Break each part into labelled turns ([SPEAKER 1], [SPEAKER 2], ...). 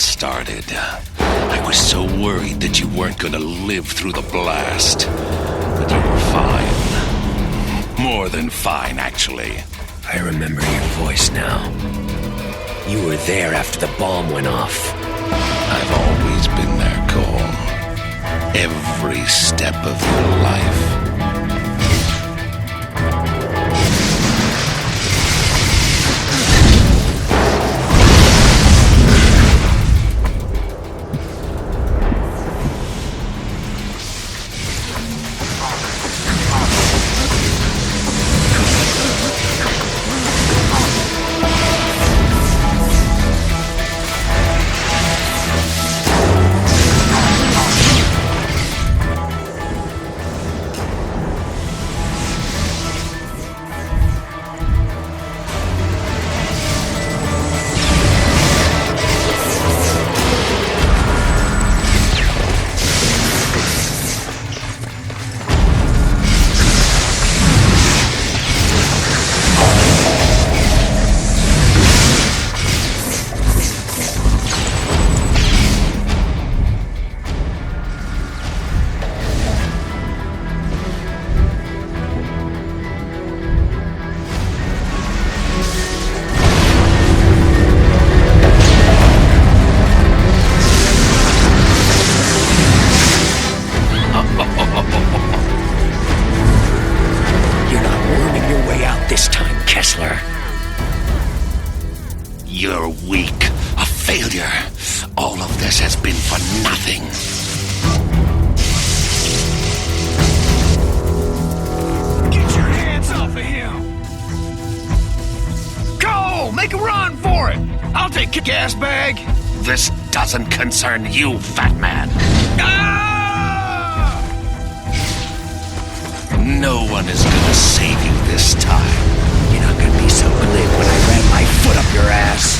[SPEAKER 1] started. I was so worried that you weren't gonna live through the blast. But you were fine. More than fine, actually.
[SPEAKER 2] I remember your voice now. You were there after the bomb went off.
[SPEAKER 1] I've always been there, Cole. Every step of your life.
[SPEAKER 2] You're not worming your way out this time, Kessler.
[SPEAKER 1] You're weak. A failure. All of this has been for nothing.
[SPEAKER 3] Get your hands off of him! Go! Make a run for it! I'll take your gas bag!
[SPEAKER 1] This doesn't concern you, fat man.
[SPEAKER 3] Ah!
[SPEAKER 1] No one is gonna save you this time.
[SPEAKER 2] You're not gonna be so glib when I ram my foot up your ass.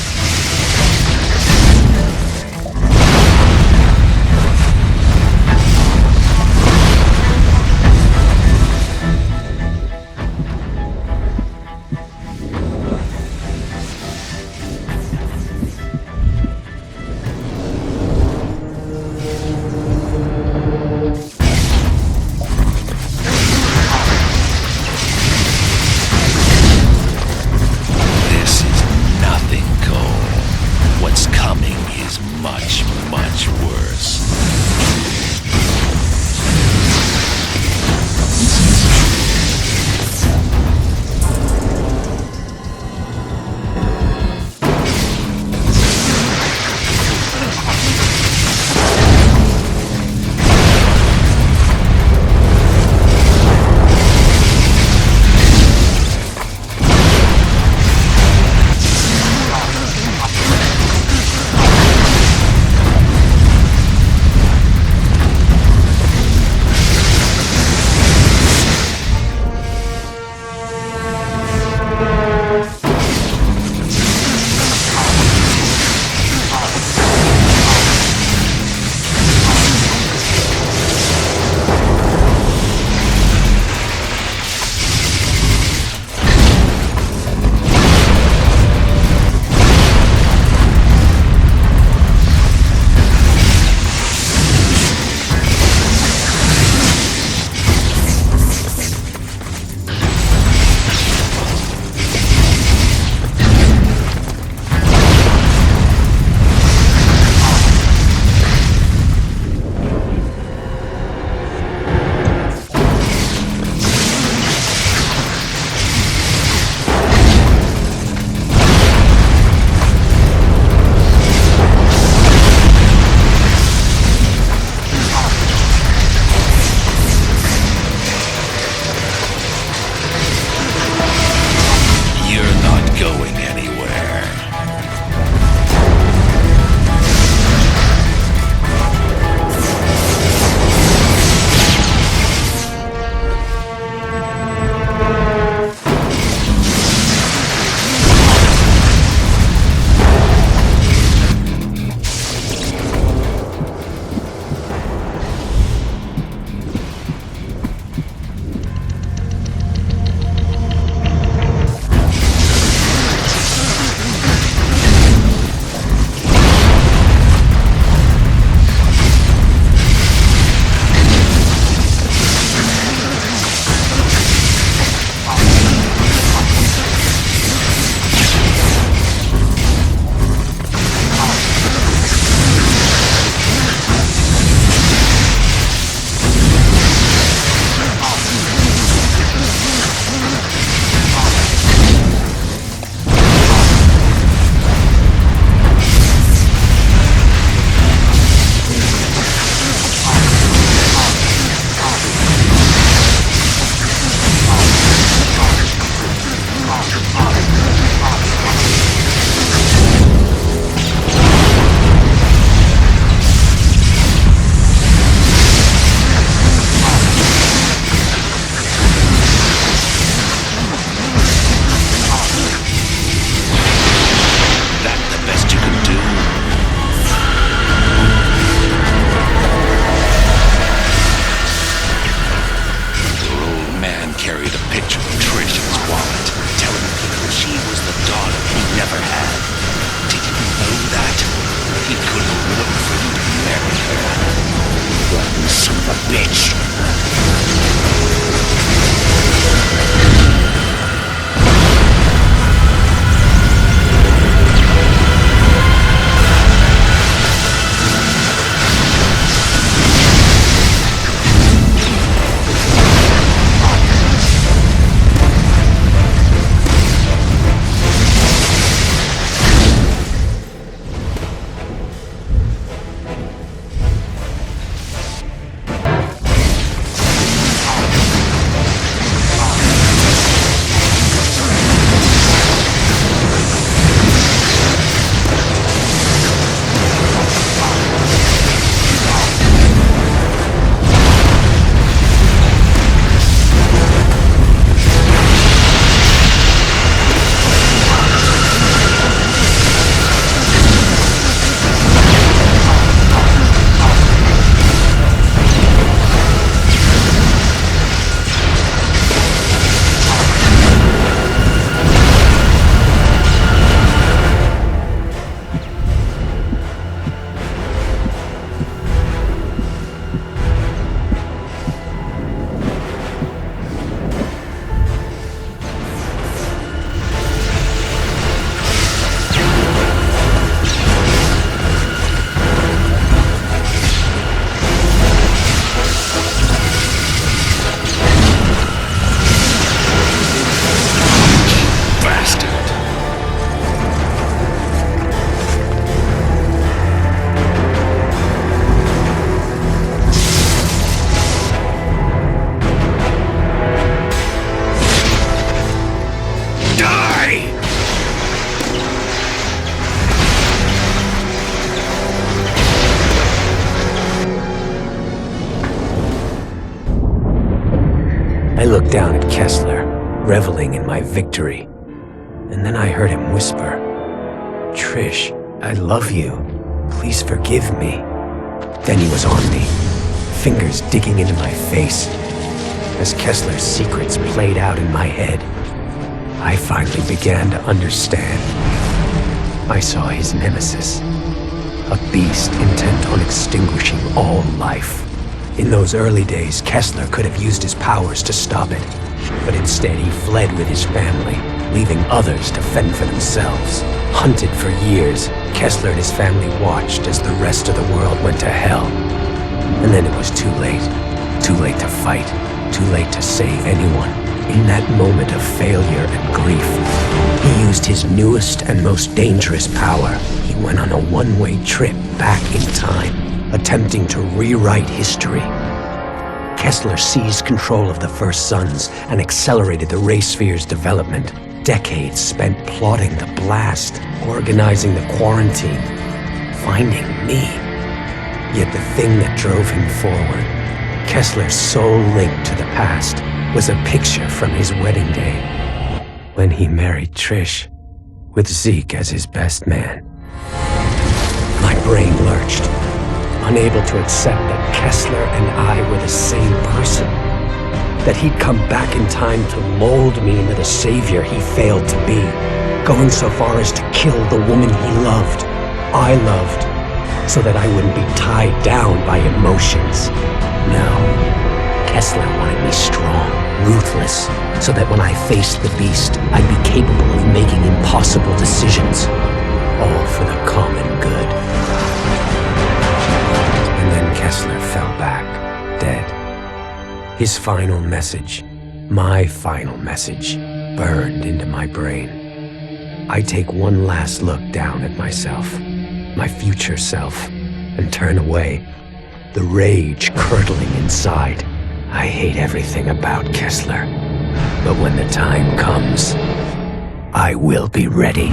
[SPEAKER 1] bitch!
[SPEAKER 2] I looked down at Kessler, reveling in my victory. And then I heard him whisper, "Trish, I love you. Please forgive me." Then he was on me, fingers digging into my face. As Kessler's secrets played out in my head, I finally began to understand. I saw his nemesis, a beast intent on extinguishing all life. In those early days, Kessler could have used his powers to stop it, but instead he fled with his family, leaving others to fend for themselves. Hunted for years, Kessler and his family watched as the rest of the world went to hell. And then it was too late. Too late to fight. Too late to save anyone. In that moment of failure and grief, he used his newest and most dangerous power. He went on a one-way trip back in time, attempting to rewrite history. Kessler seized control of the First Sons and accelerated the Ray Sphere's development. Decades spent plotting the blast, organizing the quarantine, finding me. Yet the thing that drove him forward, Kessler's sole link to the past, was a picture from his wedding day, when he married Trish, with Zeke as his best man. My brain lurched, unable to accept that Kessler and I were the same person, that he'd come back in time to mold me into the savior he failed to be, going so far as to kill the woman he loved, I loved, so that I wouldn't be tied down by emotions. No, Kessler wanted me strong, ruthless, so that when I faced the beast, I'd be capable of making impossible decisions, all for the common good. And then Kessler fell back, dead. His final message, my final message, burned into my brain. I take one last look down at myself, my future self, and turn away, the rage curdling inside. I hate everything about Kessler, but when the time comes, I will be ready.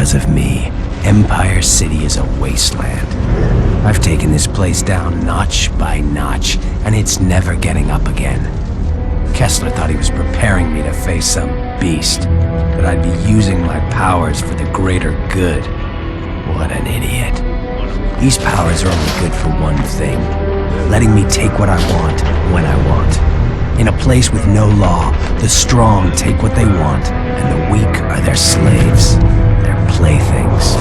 [SPEAKER 2] because of me, Empire City is a wasteland. I've taken this place down notch by notch, and it's never getting up again. Kessler thought he was preparing me to face some beast, that I'd be using my powers for the greater good. What an idiot. These powers are only good for one thing: letting me take what I want, when I want. In a place with no law, the strong take what they want, and the weak are their slaves, their playthings.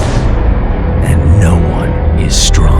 [SPEAKER 2] And no one is strong